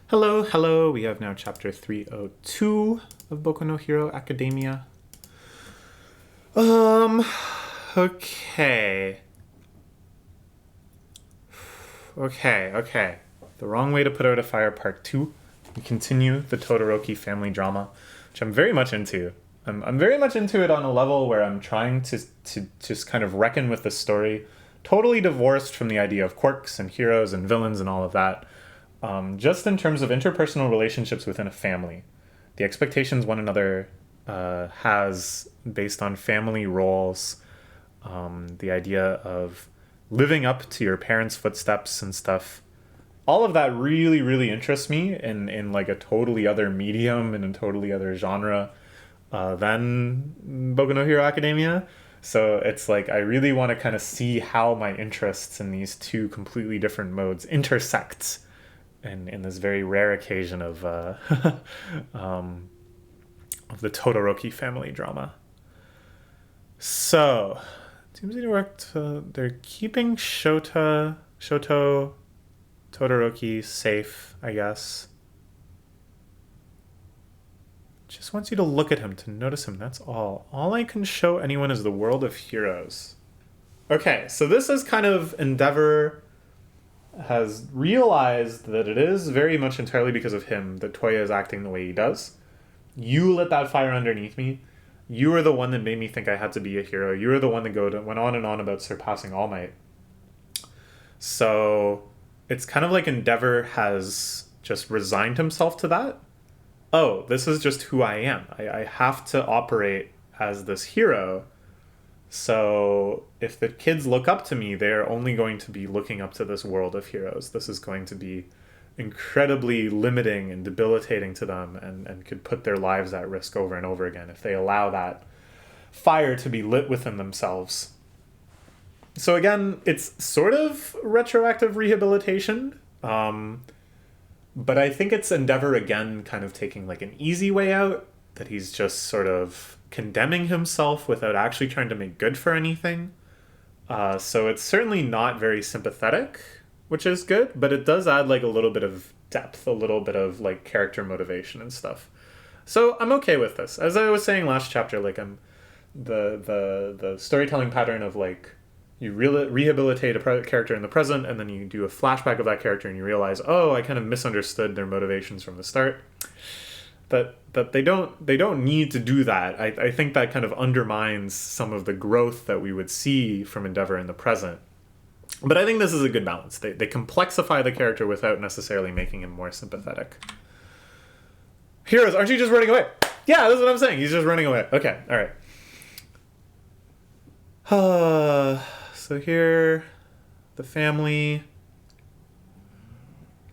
Hello, hello. We have now chapter 302 of Boku no Hero Academia. Um, okay. Okay. The Wrong Way to Put Out a Fire Part 2. We continue the Todoroki family drama, which I'm very much into. I'm very much into it on a level where I'm trying to just kind of reckon with the story, totally divorced from the idea of quirks and heroes and villains and all of that. Just in terms of interpersonal relationships within a family, the expectations one another has based on family roles, the idea of living up to your parents' footsteps and stuff. All of that really, really interests me in like a totally other medium and a totally other genre than Boku no Hero Academia. So it's like I really want to kind of see how my interests in these two completely different modes intersect in this very rare occasion of the Todoroki family drama. So, seems to work. They're keeping Shoto Todoroki safe, I guess. Just wants you to look at him, to notice him, that's all. All I can show anyone is the world of heroes. Okay, so this is kind of Endeavor has realized that it is very much entirely because of him that Toya is acting the way he does. You lit that fire underneath me. You were the one that made me think I had to be a hero. You were the one that went on and on about surpassing All Might. So it's kind of like Endeavor has just resigned himself to that. Oh, this is just who I am. I have to operate as this hero. So if the kids look up to me, they're only going to be looking up to this world of heroes. This is going to be incredibly limiting and debilitating to them and could put their lives at risk over and over again if they allow that fire to be lit within themselves. So again, it's sort of retroactive rehabilitation, but I think it's Endeavor again kind of taking like an easy way out, that he's just sort of condemning himself without actually trying to make good for anything. So it's certainly not very sympathetic, which is good, but it does add like a little bit of depth, a little bit of like character motivation and stuff. So I'm okay with this. As I was saying last chapter, like I'm the storytelling pattern of like you rehabilitate a character in the present and then you do a flashback of that character and you realize, oh, I kind of misunderstood their motivations from the start. That they don't need to do that. I think that kind of undermines some of the growth that we would see from Endeavor in the present. But I think this is a good balance. They complexify the character without necessarily making him more sympathetic. Heroes, aren't you just running away? Yeah, that's what I'm saying. He's just running away. Okay, all right. So here, the family.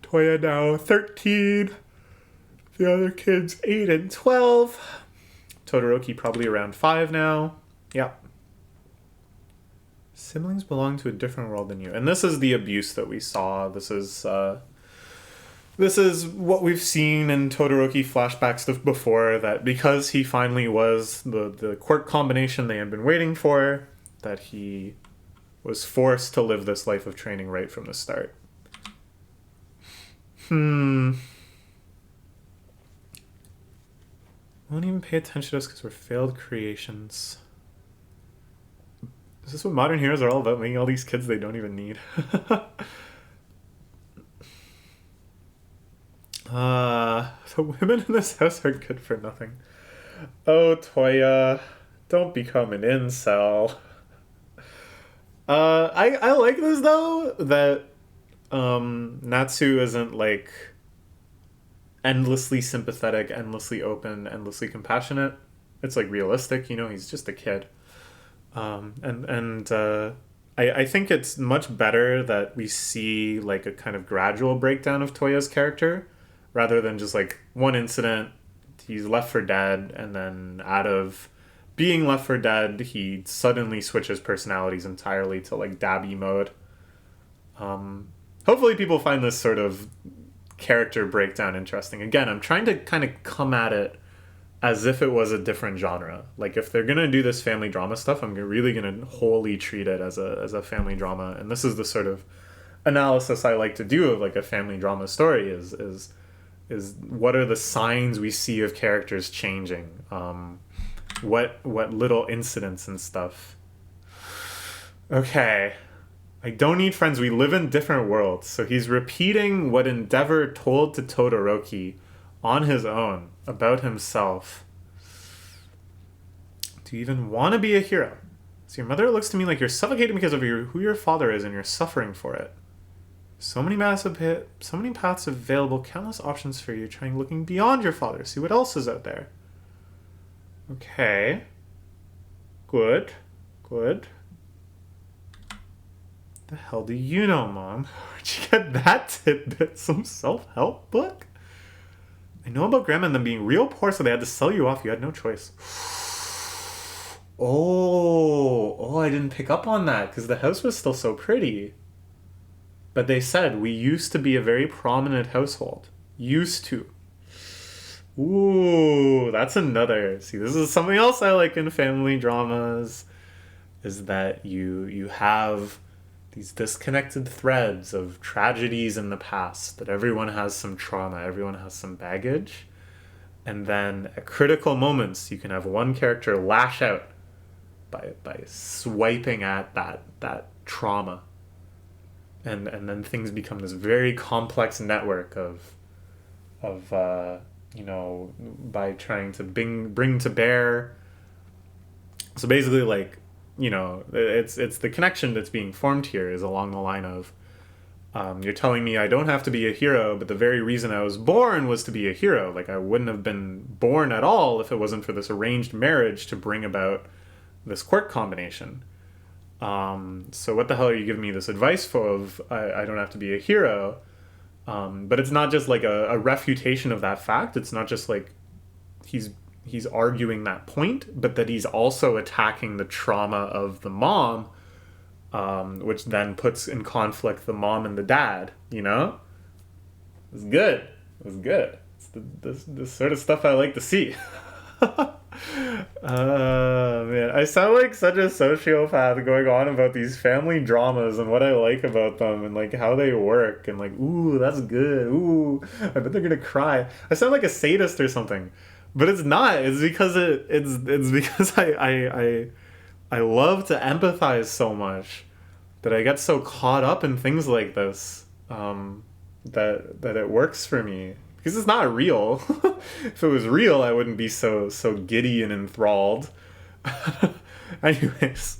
Toya now 13. The other kids 8 and 12. Todoroki probably around 5 now. Yeah. Siblings belong to a different world than you. And this is the abuse that we saw. This is what we've seen in Todoroki flashbacks before, that because he finally was the quirk combination they had been waiting for, that he was forced to live this life of training right from the start. Won't even pay attention to us because we're failed creations. Is this what modern heroes are all about? Making all these kids they don't even need? The women in this house are good for nothing. Oh, Toya, don't become an incel. I like this though, that Natsu isn't like endlessly sympathetic, endlessly open, endlessly compassionate. It's like realistic, he's just a kid. I think it's much better that we see like a kind of gradual breakdown of Toya's character rather than just like one incident, he's left for dead, and then out of being left for dead, he suddenly switches personalities entirely to like Dabby mode. Hopefully people find this sort of character breakdown interesting. Again, I'm trying to kind of come at it as if it was a different genre. Like if they're gonna do this family drama stuff, I'm really gonna wholly treat it as a family drama. And this is the sort of analysis I like to do of like a family drama story is is what are the signs we see of characters changing? What little incidents and stuff. Okay. I don't need friends. We live in different worlds. So he's repeating what Endeavor told to Todoroki on his own about himself. Do you even want to be a hero? So your mother looks to me like you're suffocating because of who your father is and you're suffering for it. So many paths available, countless options for you, trying looking beyond your father, see what else is out there. Okay. Good. The hell do you know, Mom? Where'd you get that tidbit? Some self-help book? I know about Grandma and them being real poor, so they had to sell you off. You had no choice. Oh, I didn't pick up on that because the house was still so pretty. But they said we used to be a very prominent household. Used to. Ooh, that's another. See, this is something else I like in family dramas, is that you have these disconnected threads of tragedies in the past, that everyone has some trauma, everyone has some baggage. And then at critical moments, you can have one character lash out by swiping at that trauma. And then things become this very complex network of by trying to bring to bear. So basically, like, it's the connection that's being formed here is along the line of, you're telling me I don't have to be a hero, but the very reason I was born was to be a hero. Like, I wouldn't have been born at all if it wasn't for this arranged marriage to bring about this quirk combination. So what the hell are you giving me this advice for of I don't have to be a hero? But it's not just like a refutation of that fact. It's not just like he's arguing that point, but that he's also attacking the trauma of the mom, which then puts in conflict the mom and the dad, It's good. It's the sort of stuff I like to see. Man, I sound like such a sociopath going on about these family dramas and what I like about them and like how they work and like, ooh, that's good. Ooh, I bet they're gonna cry. I sound like a sadist or something, but it's not. It's because it's because I love to empathize so much that I get so caught up in things like this, that it works for me. Because it's not real. If it was real, I wouldn't be so giddy and enthralled. Anyways,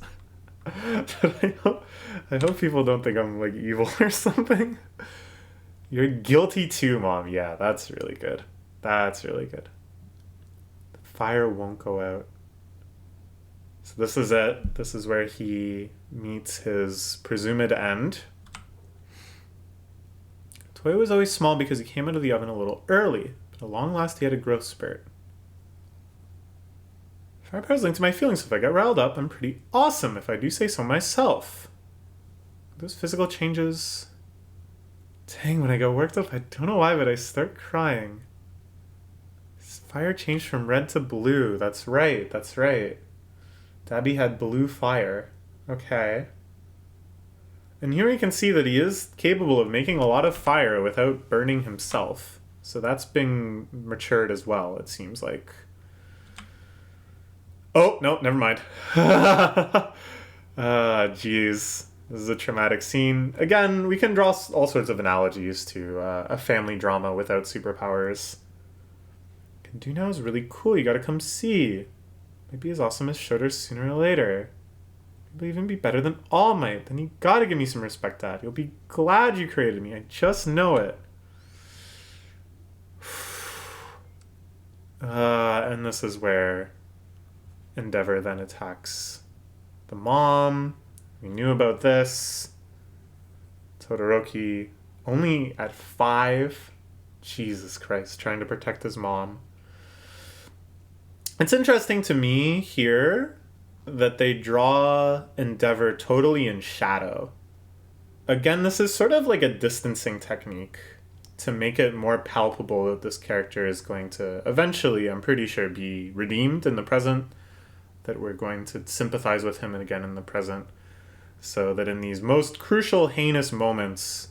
but I hope people don't think I'm like evil or something. You're guilty too, Mom. Yeah, that's really good. The fire won't go out. So this is it. This is where he meets his presumed end. Toy was always small because he came out of the oven a little early, but at long last he had a growth spurt. Fire power is linked to my feelings, so if I get riled up, I'm pretty awesome, if I do say so myself. Those physical changes... Dang, when I get worked up, I don't know why, but I start crying. Fire changed from red to blue. That's right. Dabby had blue fire. Okay. And here we can see that he is capable of making a lot of fire without burning himself. So that's been matured as well, it seems like. Oh, no, never mind. Jeez. This is a traumatic scene. Again, we can draw all sorts of analogies to a family drama without superpowers. Kanduna is really cool. You gotta come see. Maybe as awesome as Shoto sooner or later. Maybe even be better than All Might. Then you gotta give me some respect, Dad. You'll be glad you created me. I just know it. And this is where Endeavor then attacks the mom. We knew about this. Todoroki, only at 5. Jesus Christ, trying to protect his mom. It's interesting to me here that they draw Endeavor totally in shadow. Again, this is sort of like a distancing technique to make it more palpable that this character is going to eventually, I'm pretty sure, be redeemed in the present, that we're going to sympathize with him again in the present, so that in these most crucial, heinous moments,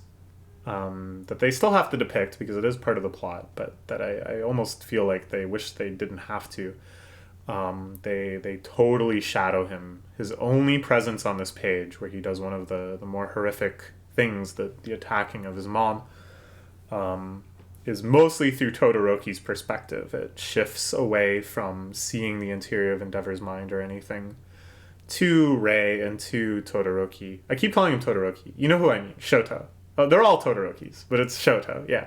that they still have to depict because it is part of the plot, but that I almost feel like they wish they didn't have to. They totally shadow him. His only presence on this page, where he does one of the more horrific things, the attacking of his mom, is mostly through Todoroki's perspective. It shifts away from seeing the interior of Endeavor's mind or anything to Rei and to Todoroki. I keep calling him Todoroki. You know who I mean. Shoto. Oh, they're all Todorokis, but it's Shoto, yeah.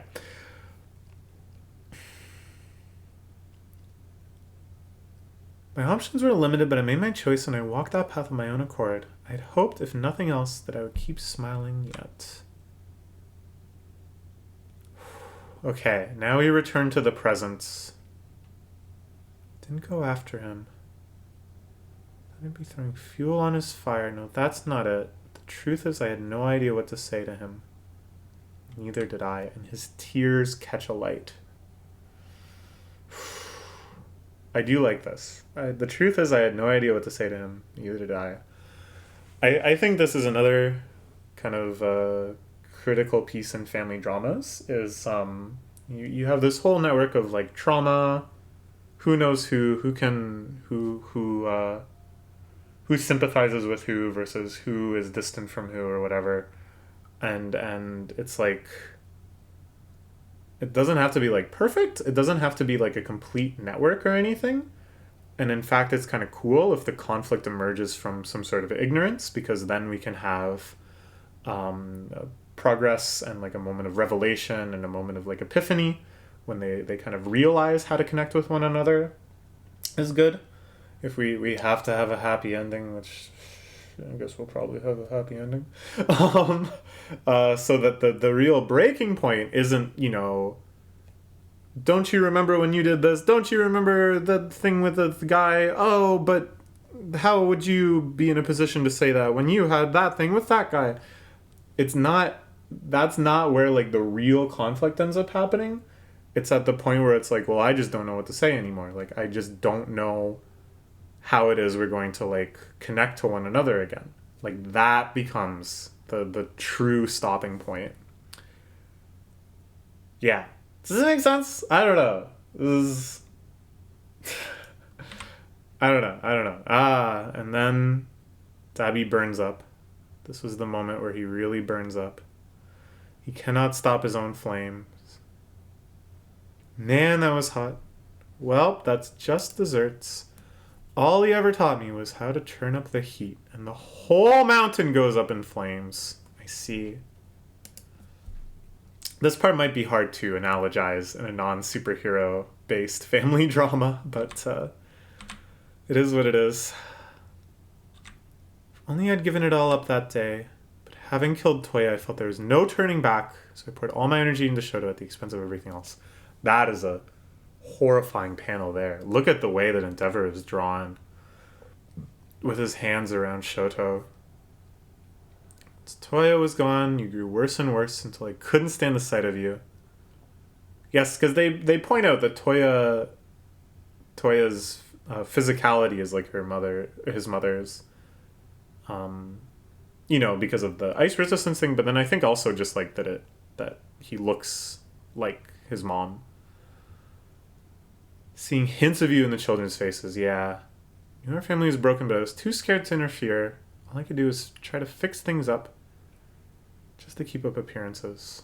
My options were limited, but I made my choice and I walked that path on my own accord. I had hoped, if nothing else, that I would keep smiling yet. Okay, now we return to the present. Didn't go after him. I'd be throwing fuel on his fire. No, that's not it. The truth is I had no idea what to say to him. Neither did I, and his tears catch a light. I do like this. The truth is I had no idea what to say to him. Neither did I. I think this is another kind of critical piece in family dramas, is you have this whole network of like trauma, who knows who sympathizes with who versus who is distant from who or whatever. And it's like, it doesn't have to be like perfect. It doesn't have to be like a complete network or anything. And in fact, it's kind of cool if the conflict emerges from some sort of ignorance, because then we can have progress and like a moment of revelation and a moment of like epiphany when they kind of realize how to connect with one another is good. If we have to have a happy ending, which I guess we'll probably have a happy ending, so that the real breaking point isn't, don't you remember when you did this? Don't you remember the thing with the guy? Oh, but how would you be in a position to say that when you had that thing with that guy? That's not where like the real conflict ends up happening. It's at the point where it's like, well, I just don't know what to say anymore. Like, I just don't know how it is we're going to like connect to one another again. Like, that becomes the true stopping point. Yeah. Does this make sense? I don't know. I don't know. And then Dabi burns up. This was the moment where he really burns up. He cannot stop his own flames. Man, that was hot. Well, that's just desserts. All he ever taught me was how to turn up the heat, and the whole mountain goes up in flames. I see. This part might be hard to analogize in a non-superhero based family drama, but it is what it is. If only I'd given it all up that day. But having killed Toya, I felt there was no turning back, so I poured all my energy into Shoto at the expense of everything else. That is a horrifying panel there. Look at the way that Endeavor is drawn with his hands around Shoto. As Toya was gone, you grew worse and worse until I couldn't stand the sight of you. Yes, because they point out that Toya's physicality is like his mother's. Because of the ice resistance thing, but then I think also just like that he looks like his mom. Seeing hints of you in the children's faces, yeah. Our family was broken, but I was too scared to interfere. All I could do was try to fix things up, just to keep up appearances.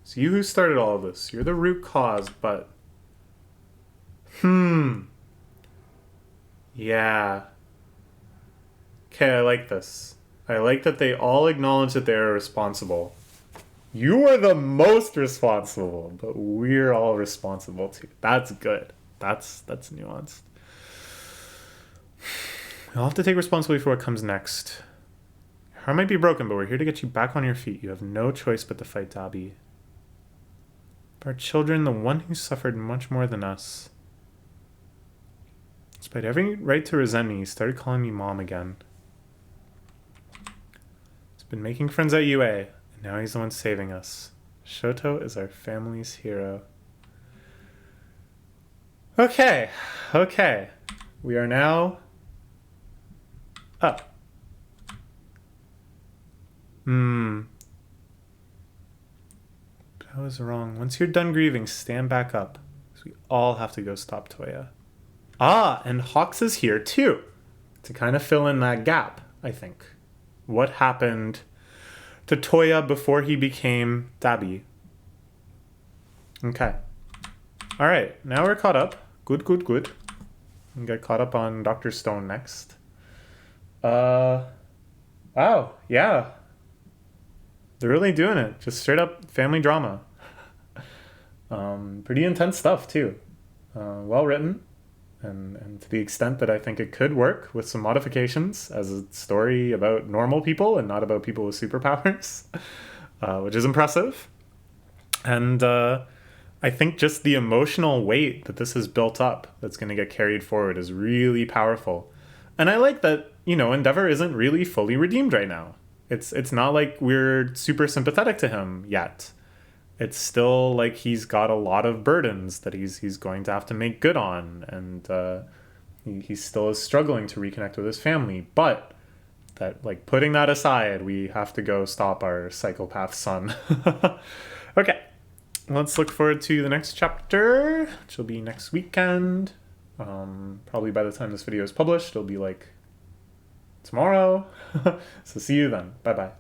It's you who started all of this. You're the root cause, but... Yeah. Okay, I like this. I like that they all acknowledge that they're responsible. You are the most responsible, but we're all responsible too. That's good. That's nuanced. You'll have to take responsibility for what comes next. Your heart might be broken, but we're here to get you back on your feet. You have no choice but to fight Dabi. Of our children, the one who suffered much more than us. Despite every right to resent me, he started calling me mom again. He's been making friends at UA, and now he's the one saving us. Shoto is our family's hero. Okay. We are now up. I was wrong. Once you're done grieving, stand back up. Because we all have to go stop Toya. Ah, and Hawks is here too. To kind of fill in that gap, I think. What happened to Toya before he became Dabi? Okay. Alright, now we're caught up. Good. We'll get caught up on Dr. Stone next. Wow, yeah. They're really doing it. Just straight up family drama. Pretty intense stuff, too. Well written. And to the extent that I think it could work with some modifications as a story about normal people and not about people with superpowers, which is impressive. And I think just the emotional weight that this has built up that's going to get carried forward is really powerful. And I like that, Endeavor isn't really fully redeemed right now. It's not like we're super sympathetic to him yet. It's still like he's got a lot of burdens that he's going to have to make good on, and he still is struggling to reconnect with his family. But that, like, putting that aside, we have to go stop our psychopath son. Okay, let's look forward to the next chapter, which will be next weekend. Probably by the time this video is published, it'll be like tomorrow. So see you then. Bye bye.